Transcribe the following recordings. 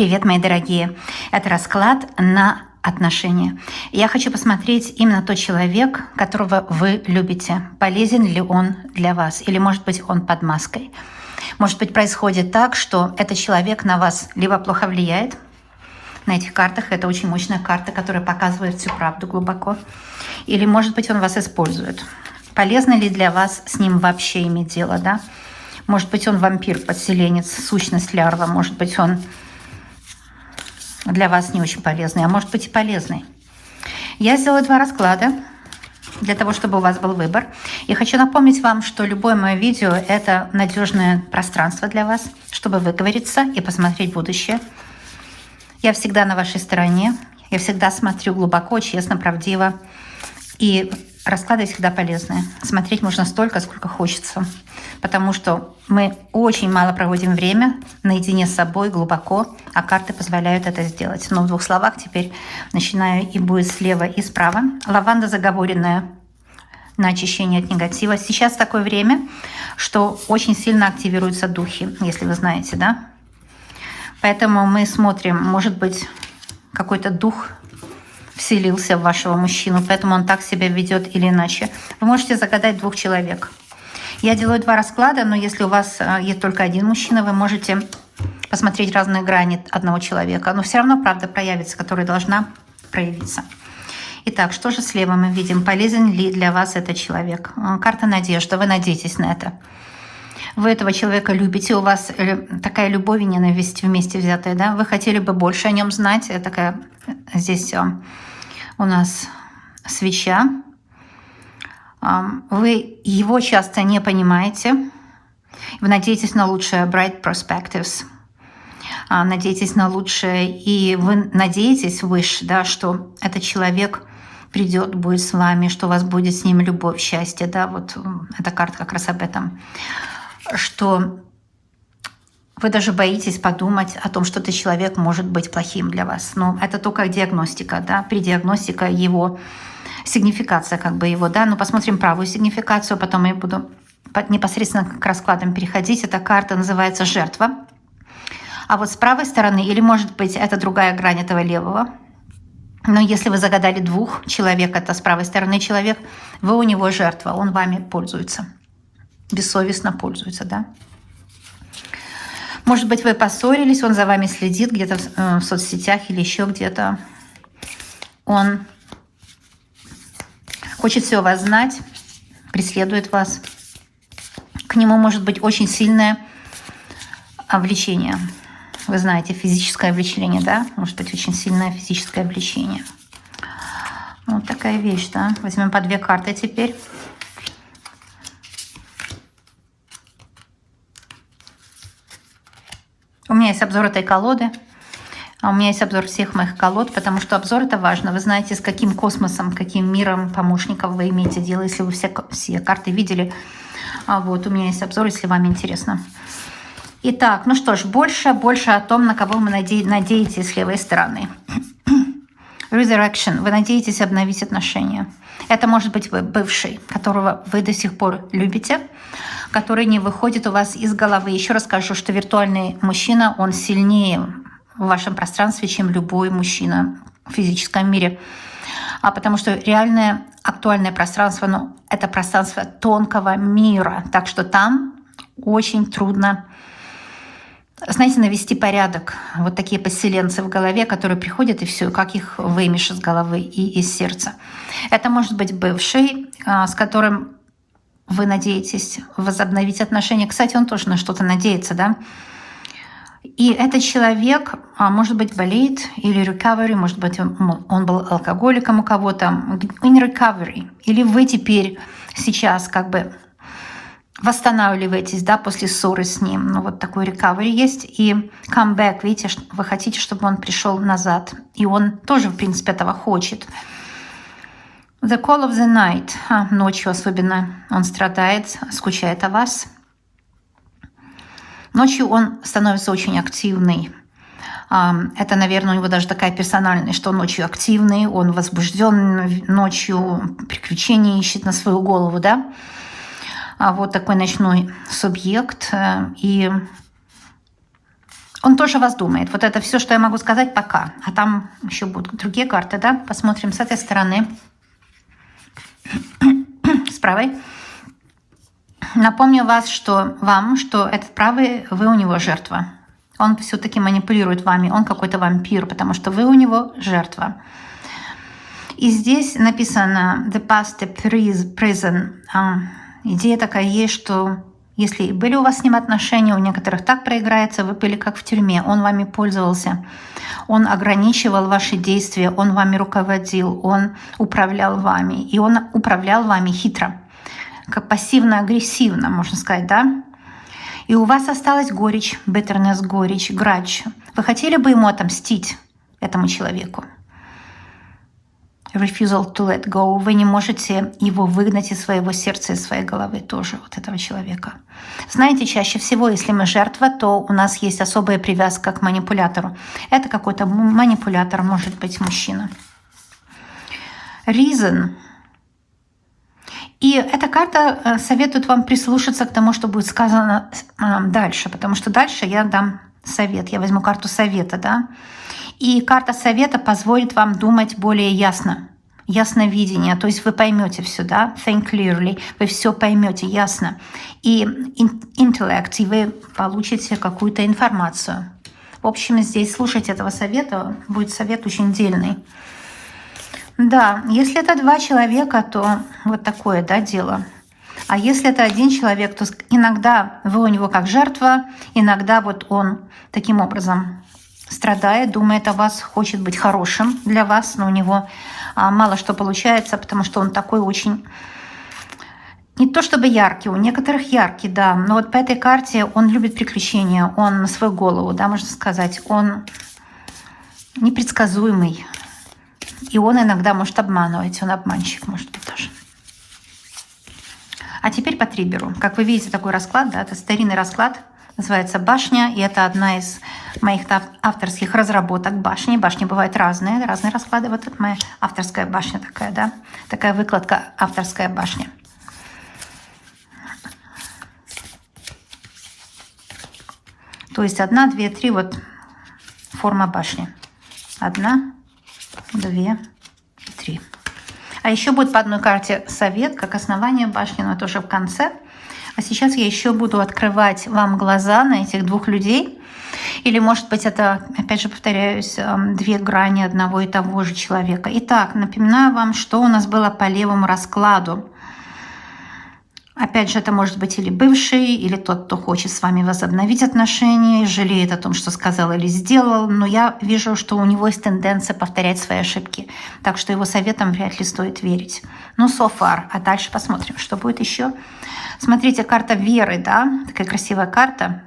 Привет, мои дорогие! Это расклад на отношения. Я хочу посмотреть именно тот человек, которого вы любите. Полезен ли он для вас? Или, может быть, он под маской? Может быть, происходит так, что этот человек на вас либо плохо влияет. На этих картах это очень мощная карта, которая показывает всю правду глубоко. Или, может быть, он вас использует. Полезно ли для вас с ним вообще иметь дело, да? Может быть, он вампир, подселенец, сущность, лярва. Может быть, он для вас не очень полезный, а может быть и полезный. Я сделала 2 расклада для того, чтобы у вас был выбор. И хочу напомнить вам, что любое мое видео – это надежное пространство для вас, чтобы выговориться и посмотреть будущее. Я всегда на вашей стороне. Я всегда смотрю глубоко, честно, правдиво. И расклады всегда полезные. Смотреть можно столько, сколько хочется. Потому что мы очень мало проводим время наедине с собой, глубоко, а карты позволяют это сделать. Но в 2 словах теперь начинаю, и будет слева и справа. Лаванда заговоренная на очищение от негатива. Сейчас такое время, что очень сильно активируются духи, если вы знаете, да? Поэтому мы смотрим, может быть, какой-то дух вселился в вашего мужчину, поэтому он так себя ведет или иначе. Вы можете загадать 2 человек. Я делаю 2 расклада, но если у вас есть только один мужчина, вы можете посмотреть разные грани одного человека. Но все равно правда проявится, которая должна проявиться. Итак, что же слева мы видим? Полезен ли для вас этот человек? Карта надежда. Вы надеетесь на это. Вы этого человека любите, у вас такая любовь и ненависть вместе взятая, да? Вы хотели бы больше о нем знать. Такая здесь у нас свеча. Вы его часто не понимаете. Вы надеетесь на лучшее, bright perspectives. Надеетесь на лучшее, и вы надеетесь выше, да, что этот человек придет, будет с вами, что у вас будет с ним любовь, счастье, да, вот эта карта как раз об этом. Что вы даже боитесь подумать о том, что этот человек может быть плохим для вас. Но это только диагностика, да, при диагностике его сигнификация как бы его, да. Но посмотрим правую сигнификацию, потом я буду непосредственно к раскладам переходить. Эта карта называется «Жертва». А вот с правой стороны, или может быть это другая грань этого левого, но если вы загадали 2 человек, это с правой стороны человек, вы у него жертва, он вами пользуется. Бессовестно пользуется, да? Может быть, вы поссорились, он за вами следит где-то в соцсетях или еще где-то. Он хочет все о вас знать, преследует вас. К нему может быть очень сильное влечение. Вы знаете, физическое влечение, да? Может быть, очень сильное физическое влечение. Вот такая вещь, да? Возьмем по 2 карты теперь. У меня есть обзор этой колоды, а у меня есть обзор всех моих колод, потому что обзор — это важно. Вы знаете, с каким космосом, каким миром помощников вы имеете дело, если вы все карты видели. Вот, у меня есть обзор, если вам интересно. Итак, ну что ж, больше о том, на кого вы надеетесь с левой стороны. Resurrection. Вы надеетесь обновить отношения. Это может быть вы бывший, которого вы до сих пор любите, который не выходит у вас из головы. Еще раз скажу, что виртуальный мужчина, он сильнее в вашем пространстве, чем любой мужчина в физическом мире. Потому что реальное актуальное пространство, ну, это пространство тонкого мира. Так что там очень трудно, знаете, навести порядок. Вот такие поселенцы в голове, которые приходят, и все, как их вымешь из головы и из сердца. Это может быть бывший, с которым вы надеетесь возобновить отношения. Кстати, он тоже на что-то надеется, да? И этот человек, может быть, болеет или recovery, может быть, он был алкоголиком у кого-то, in recovery. Или вы теперь сейчас как бы восстанавливаетесь, да, после ссоры с ним. Ну, вот такой recovery есть. И comeback, видите, вы хотите, чтобы он пришел назад. И он тоже, в принципе, этого хочет. The call of the night. Ночью особенно он страдает, скучает о вас. Ночью он становится очень активный. Это, наверное, у него даже такая персональность, что он ночью активный, он возбужден ночью, приключения ищет на свою голову, да? Вот такой ночной субъект. И Он тоже вас думает. Вот это все, что я могу сказать пока. А там еще будут другие карты, да? Посмотрим с этой стороны. С правой. Напомню вам, что этот правый, вы у него жертва. Он все-таки манипулирует вами, он какой-то вампир, потому что вы у него жертва. И здесь написано «the past, the prison». Идея такая есть, что если были у вас с ним отношения, у некоторых так проиграется, вы были как в тюрьме, он вами пользовался, он ограничивал ваши действия, он вами руководил, он управлял вами. И он управлял вами хитро, как пассивно-агрессивно, можно сказать, да? И у вас осталась горечь, bitterness, горечь, grudge. Вы хотели бы ему отомстить, этому человеку? Refusal to let go. Вы не можете его выгнать из своего сердца, из своей головы тоже, вот этого человека. Знаете, чаще всего, если мы жертва, то у нас есть особая привязка к манипулятору. Это какой-то манипулятор, может быть, мужчина. Reason. И эта карта советует вам прислушаться к тому, что будет сказано дальше, потому что дальше я дам совет. Я возьму карту совета, да? И карта совета позволит вам думать более ясно, ясновидение, то есть вы поймете все, да, think clearly, вы все поймете ясно. И intellect, и вы получите какую-то информацию. В общем, здесь слушать этого совета будет совет очень дельный. Да, если это два человека, то вот такое, да, дело. А если это один человек, то иногда вы у него как жертва, иногда вот он таким образом страдает, думает о вас, хочет быть хорошим для вас, но у него мало что получается, потому что он такой очень, не то чтобы яркий, у некоторых яркий, да, но вот по этой карте он любит приключения, он на свою голову, да, можно сказать, он непредсказуемый, и он иногда может обманывать, он обманщик, может быть, даже. А теперь по триггеру. Как вы видите, такой расклад, да, это старинный расклад, называется «Башня», и это одна из моих авторских разработок башни. Башни бывают разные расклады. Вот это моя авторская башня такая, да, такая выкладка «Авторская башня». То есть 1, 2, 3, вот форма башни. 1, 2, 3. А еще будет по одной карте совет, как основание башни, но тоже в конце. А сейчас я еще буду открывать вам глаза на этих двух людей. Или, может быть, это, опять же, повторяюсь, две грани одного и того же человека. Итак, напоминаю вам, что у нас было по левому раскладу. Опять же, это может быть или бывший, или тот, кто хочет с вами возобновить отношения, жалеет о том, что сказал или сделал. Но я вижу, что у него есть тенденция повторять свои ошибки. Так что его советам вряд ли стоит верить. Ну, so far. А дальше посмотрим, что будет еще. Смотрите, карта веры, да? Такая красивая карта,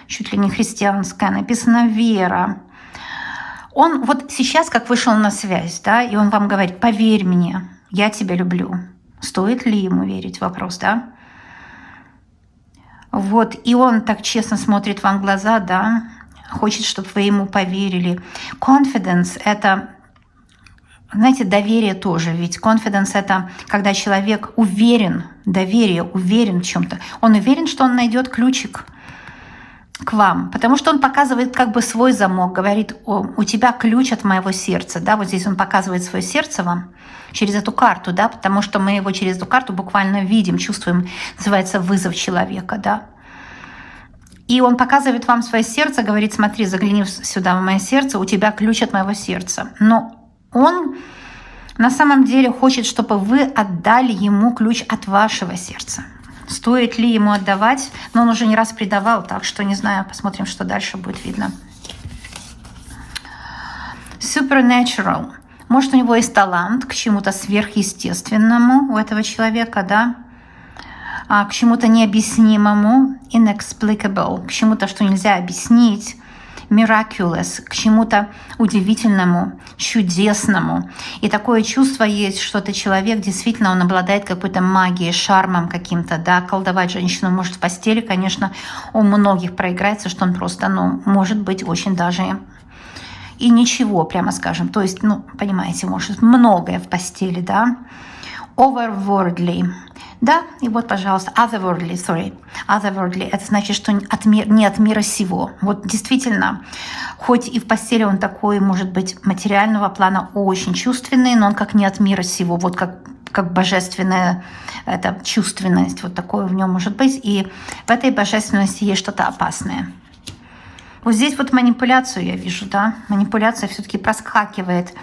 чуть ли не христианская. Написано «Вера». Он вот сейчас как вышел на связь, да? И он вам говорит: «Поверь мне, я тебя люблю». Стоит ли ему верить? Вопрос, да? Вот, и он так честно смотрит вам в глаза, да, хочет, чтобы вы ему поверили. Confidence — это, знаете, доверие тоже, ведь confidence — это когда человек уверен, доверие, уверен в чем-то. Он уверен, что он найдет ключик к вам, потому что он показывает как бы свой замок, говорит: у тебя ключ от моего сердца, да, вот здесь он показывает свое сердце вам через эту карту, да, потому что мы его через эту карту буквально видим, чувствуем, называется вызов человека, да. И он показывает вам свое сердце, говорит: смотри, загляни сюда в мое сердце, у тебя ключ от моего сердца. Но он на самом деле хочет, чтобы вы отдали ему ключ от вашего сердца. Стоит ли ему отдавать? Но он уже не раз предавал, так что не знаю, посмотрим, что дальше будет видно. Supernatural. Может, у него есть талант к чему-то сверхъестественному у этого человека, да? К чему-то необъяснимому, inexplicable, к чему-то, что нельзя объяснить, miraculous, к чему-то удивительному, чудесному. И такое чувство есть, что этот человек действительно, он обладает какой-то магией, шармом каким-то, да, колдовать женщину может в постели, конечно, у многих проиграется, что он просто, ну, может быть очень даже и ничего, прямо скажем. То есть, ну, понимаете, может многое в постели, да. Overworldly. Да, и вот, пожалуйста, otherworldly. Это значит, что не от мира сего. Вот действительно, хоть и в постели он такой, может быть, материального плана очень чувственный, но он как не от мира сего, вот как божественная эта чувственность, вот такое в нем может быть. И в этой божественности есть что-то опасное. Вот здесь вот манипуляцию я вижу, да, манипуляция все-таки проскакивает.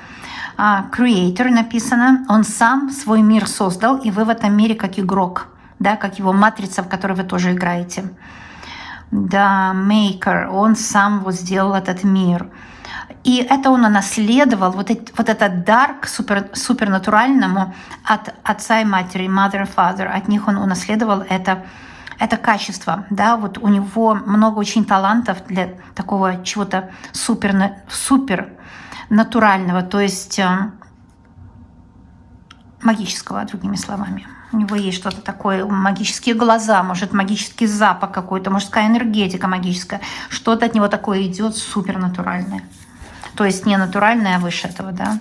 Creator написано, он сам свой мир создал, и вы в этом мире как игрок, да, как его матрица, в которой вы тоже играете. Да, Maker, он сам вот сделал этот мир. И это он унаследовал, вот этот дар к супернатуральному от отца и матери, mother and father, от них он унаследовал это качество, да, вот у него много очень талантов для такого чего-то супер натурального, то есть магического, другими словами. У него есть что-то такое, магические глаза, может, магический запах какой-то, мужская энергетика магическая. Что-то от него такое идет супернатуральное. То есть не натуральное, а выше этого, да.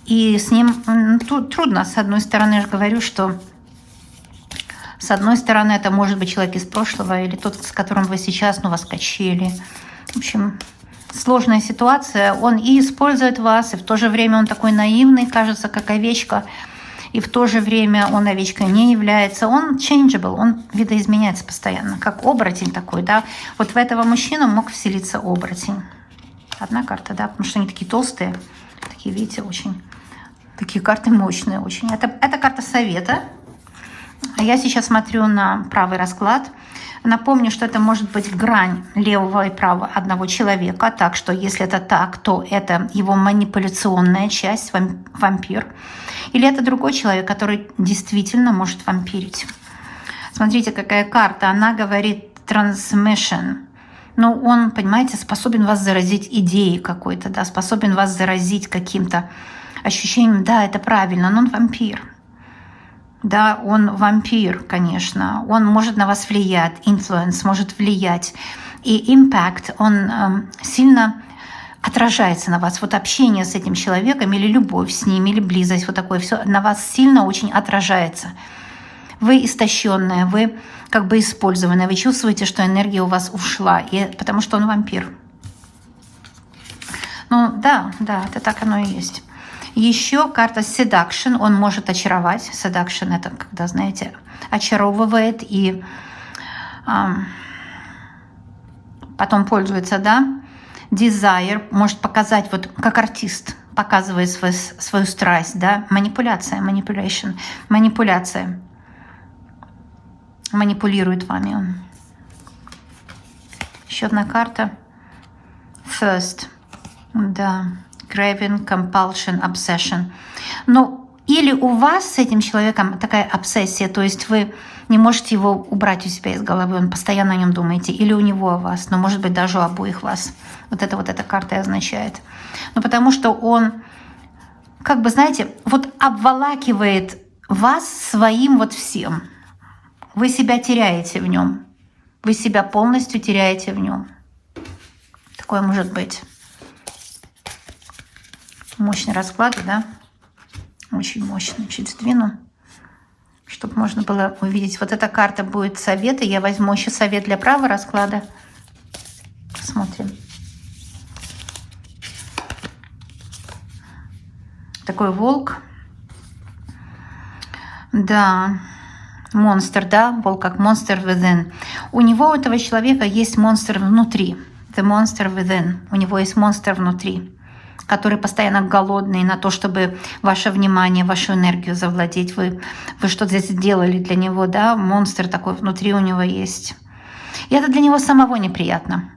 И с ним тут трудно. С одной стороны, я же говорю, что с одной стороны, это может быть человек из прошлого или тот, с которым вы сейчас, вас качели. В общем, сложная ситуация. Он и использует вас, и в то же время он такой наивный, кажется, как овечка, и в то же время он овечкой не является. Он changeable, он видоизменяется постоянно, как оборотень такой, да. Вот в этого мужчину мог вселиться оборотень. Одна карта, да, потому что они такие толстые, такие, видите, очень, такие карты мощные очень. Это карта совета. Я сейчас смотрю на правый расклад. Напомню, что это может быть грань левого и правого одного человека. Так что если это так, то это его манипуляционная часть, вампир. Или это другой человек, который действительно может вампирить. Смотрите, какая карта. Она говорит transmission. Ну, он, понимаете, способен вас заразить идеей какой-то, да, способен вас заразить каким-то ощущением, да, это правильно, но он вампир. Да, он вампир, конечно. Он может на вас влиять, influence может влиять. И impact, он сильно отражается на вас. Вот общение с этим человеком или любовь с ним, или близость, вот такое все на вас сильно очень отражается. Вы истощенная, вы как бы использованная, вы чувствуете, что энергия у вас ушла, потому что он вампир. Ну да, это так оно и есть. Еще карта seduction, он может очаровать. Seduction — это когда, знаете, очаровывает и потом пользуется, да. Desire может показать, вот как артист показывает свою страсть, да. Манипуляция, манипуляция. Манипулирует вами он. Еще одна карта. First, да. Craving, compulsion, obsession. Ну, или у вас с этим человеком такая обсессия, то есть вы не можете его убрать у себя из головы, он постоянно о нем думаете, или у него о вас, но может быть даже у обоих вас. Вот эта карта и означает. Ну, потому что он, как бы, знаете, вот обволакивает вас своим вот всем. Вы себя теряете в нем. Вы себя полностью теряете в нем. Такое может быть. Мощный расклад, да? Очень мощный. Чуть сдвину, чтобы можно было увидеть. Вот эта карта будет советы. Я возьму еще совет для правого расклада. Посмотрим. Такой волк. Да. Монстр, да? Волк как monster within. У него, у этого человека, есть монстр внутри. The monster within. У него есть монстр внутри, который постоянно голодный на то, чтобы ваше внимание, вашу энергию завладеть. Вы что-то здесь сделали для него, да? Монстр такой внутри у него есть. И это для него самого неприятно.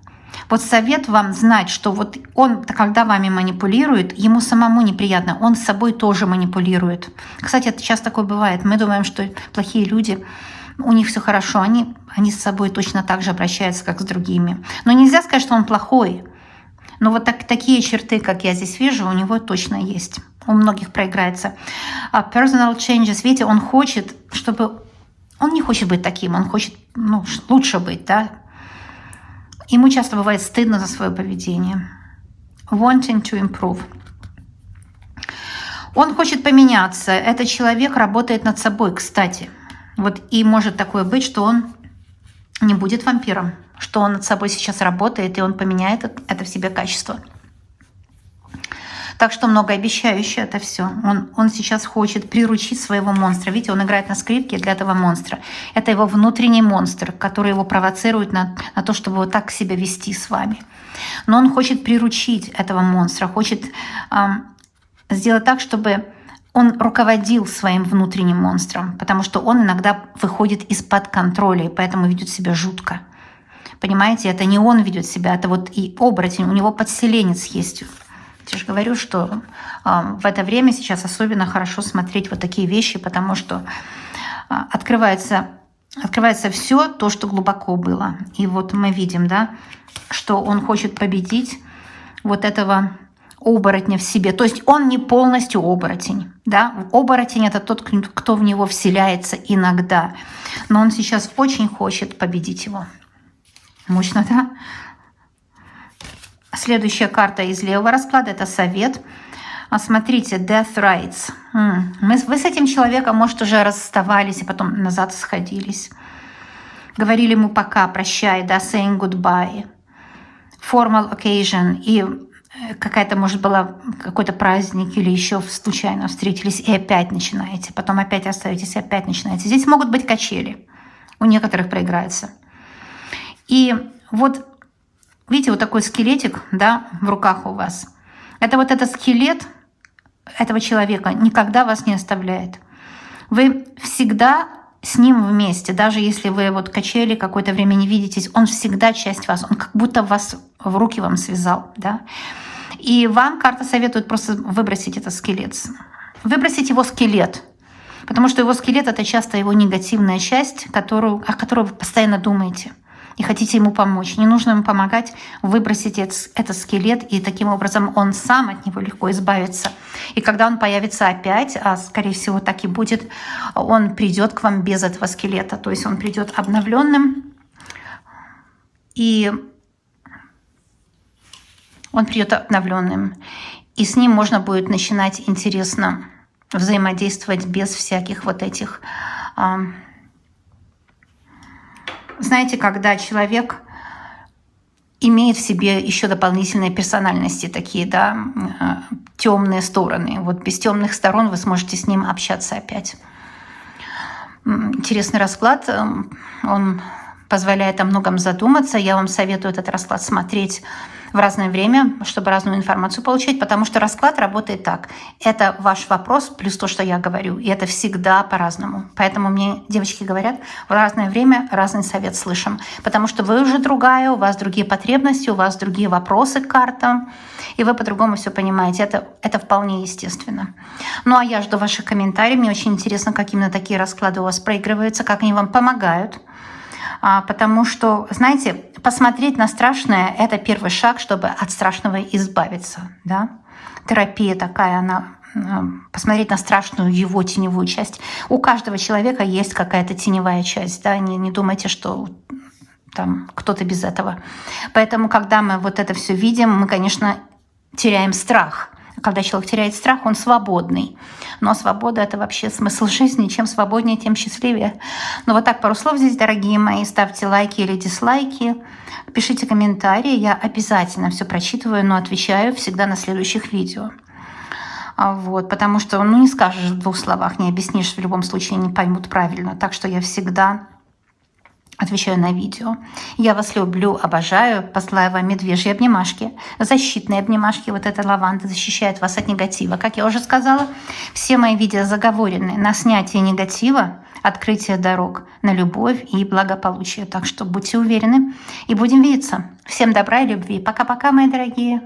Вот совет вам знать, что вот он, когда вами манипулирует, ему самому неприятно. Он с собой тоже манипулирует. Кстати, это часто такое бывает. Мы думаем, что плохие люди, у них все хорошо. Они с собой точно так же обращаются, как с другими. Но нельзя сказать, что он плохой. Но вот такие черты, как я здесь вижу, у него точно есть. У многих проиграется. Personal changes, видите, он хочет, чтобы... Он не хочет быть таким, он хочет лучше быть, да. Ему часто бывает стыдно за свое поведение. Wanting to improve. Он хочет поменяться. Этот человек работает над собой, кстати. Вот и может такое быть, что он не будет вампиром, что он над собой сейчас работает, и он поменяет это в себе качество. Так что многообещающе это все. Он сейчас хочет приручить своего монстра. Видите, он играет на скрипке для этого монстра. Это его внутренний монстр, который его провоцирует на то, чтобы вот так себя вести с вами. Но он хочет приручить этого монстра, хочет сделать так, чтобы он руководил своим внутренним монстром, потому что он иногда выходит из-под контроля, и поэтому ведет себя жутко. Понимаете, это не он ведет себя, это вот и оборотень, у него подселенец есть. Я же говорю, что в это время сейчас особенно хорошо смотреть вот такие вещи, потому что открывается все то, что глубоко было. И вот мы видим, да, что он хочет победить вот этого оборотня в себе. То есть он не полностью оборотень. Да? Оборотень — это тот, кто в него вселяется иногда. Но он сейчас очень хочет победить его. Мощно, да? Следующая карта из левого расклада — это совет. Смотрите, Death Rights. Вы с этим человеком, может, уже расставались, и потом назад сходились. Говорили ему пока, прощай, да, saying goodbye. Formal occasion. И какая-то, может, была какой-то праздник или еще случайно встретились, и опять начинаете. Потом опять остаетесь, и опять начинаете. Здесь могут быть качели. У некоторых проиграется. И вот видите, вот такой скелетик, да, в руках у вас. Это вот этот скелет этого человека никогда вас не оставляет. Вы всегда с ним вместе, даже если вы вот качели какое-то время не видитесь, он всегда часть вас, он как будто вас в руки вам связал, да. И вам карта советует просто выбросить этот скелет. Выбросить его скелет, потому что его скелет — это часто его негативная часть, о которой вы постоянно думаете. И хотите ему помочь. Не нужно ему помогать, выбросить этот скелет, и таким образом он сам от него легко избавится. И когда он появится опять, а скорее всего так и будет, он придет к вам без этого скелета. То есть он придет обновленным, и с ним можно будет начинать интересно взаимодействовать без всяких вот этих... Знаете, когда человек имеет в себе еще дополнительные персональности, такие, да, темные стороны. Вот без темных сторон вы сможете с ним общаться опять. Интересный расклад. Он позволяет о многом задуматься. Я вам советую этот расклад смотреть в разное время, чтобы разную информацию получать, потому что расклад работает так. Это ваш вопрос плюс то, что я говорю, и это всегда по-разному. Поэтому мне девочки говорят, в разное время разный совет слышим, потому что вы уже другая, у вас другие потребности, у вас другие вопросы к картам, и вы по-другому все понимаете. Это вполне естественно. Ну а я жду ваших комментариев. Мне очень интересно, как именно такие расклады у вас проигрываются, как они вам помогают. Потому что, знаете, посмотреть на страшное — это первый шаг, чтобы от страшного избавиться. Да? Терапия такая, она посмотреть на страшную его теневую часть. У каждого человека есть какая-то теневая часть. Да? Не думайте, что там кто-то без этого. Поэтому, когда мы вот это все видим, мы, конечно, теряем страх. Когда человек теряет страх, он свободный. Но свобода — это вообще смысл жизни. Чем свободнее, тем счастливее. Ну вот так, пару слов здесь, дорогие мои. Ставьте лайки или дизлайки. Пишите комментарии. Я обязательно все прочитываю, но отвечаю всегда на следующих видео. Вот, потому что не скажешь в 2 словах, не объяснишь, в любом случае не поймут правильно. Так что я всегда отвечаю на видео. Я вас люблю, обожаю. Посылаю вам медвежьи обнимашки, защитные обнимашки. Вот эта лаванда защищает вас от негатива. Как я уже сказала, все мои видео заговорены на снятие негатива, открытие дорог на любовь и благополучие. Так что будьте уверены и будем видеться. Всем добра и любви. Пока-пока, мои дорогие.